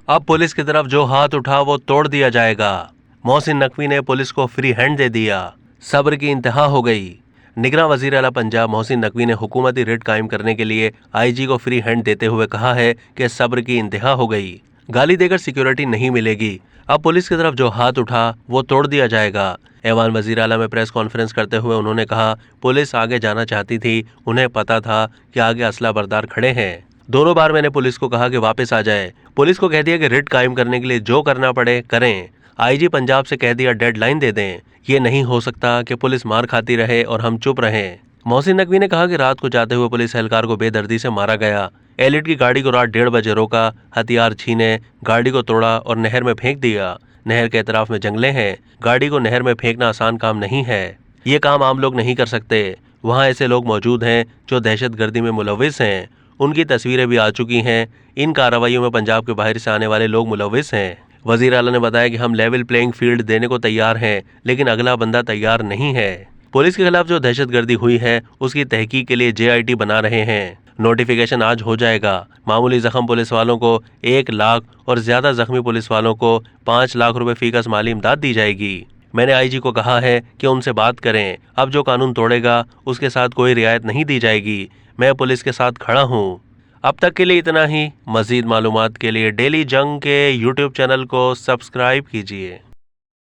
अब पुलिस की तरफ जो हाथ उठा वो तोड़ दिया जाएगा। मोहसिन नकवी ने पुलिस को फ्री हैंड दे दिया। सब्र की इंतहा हो गई। निगरान वजीर आला पंजाब मोहसिन नकवी ने हुकूमती रिट कायम करने के लिए आईजी को फ्री हैंड देते हुए कहा है कि सब्र की इंतहा हो गई। गाली देकर सिक्योरिटी नहीं मिलेगी। अब पुलिस की तरफ जो हाथ उठा वो तोड़ दिया जाएगा। ऐवान वजीर आला में प्रेस कॉन्फ्रेंस करते हुए उन्होंने कहा, पुलिस आगे जाना चाहती थी, उन्हें पता था कि आगे असला बरदार खड़े हैं। दोनों बार मैंने पुलिस को कहा कि वापस आ जाए। पुलिस को कह दिया कि रिट कायम करने के लिए जो करना पड़े करें। आईजी पंजाब से कह दिया डेडलाइन दे दें। ये नहीं हो सकता कि पुलिस मार खाती रहे और हम चुप रहें। मोहसिन नकवी ने कहा कि रात को जाते हुए पुलिस एहलकार को बेदर्दी से मारा गया। एलिट की गाड़ी को रात 1:30 बजे रोका, हथियार छीने, गाड़ी को तोड़ा और नहर में फेंक दिया। नहर के एतराफ में जंगले हैं। गाड़ी को नहर में फेंकना आसान काम नहीं है। ये काम आम लोग नहीं कर सकते। वहाँ ऐसे लोग मौजूद हैं जो दहशतगर्दी में मुलविस हैं। उनकी तस्वीरें भी आ चुकी हैं। इन कार्रवाइयों में पंजाब के बाहर से आने वाले लोग मुलविस हैं। वजीर आला ने बताया कि हम लेवल प्लेइंग फील्ड देने को तैयार हैं, लेकिन अगला बंदा तैयार नहीं है। पुलिस के खिलाफ जो दहशतगर्दी हुई है उसकी तहकीक के लिए JIT बना रहे हैं। नोटिफिकेशन आज हो जाएगा। मामूली जख्म पुलिस वालों को 1 लाख और ज्यादा जख्मी पुलिस वालों को 5 लाख रुपए फीकस माली इमदाद दी जाएगी। मैंने आईजी को कहा है कि उनसे बात करें। अब जो कानून तोड़ेगा उसके साथ कोई रियायत नहीं दी जाएगी। मैं पुलिस के साथ खड़ा हूँ। अब तक के लिए इतना ही। मजीद मालूमात के लिए डेली जंग के YouTube चैनल को सब्सक्राइब कीजिए।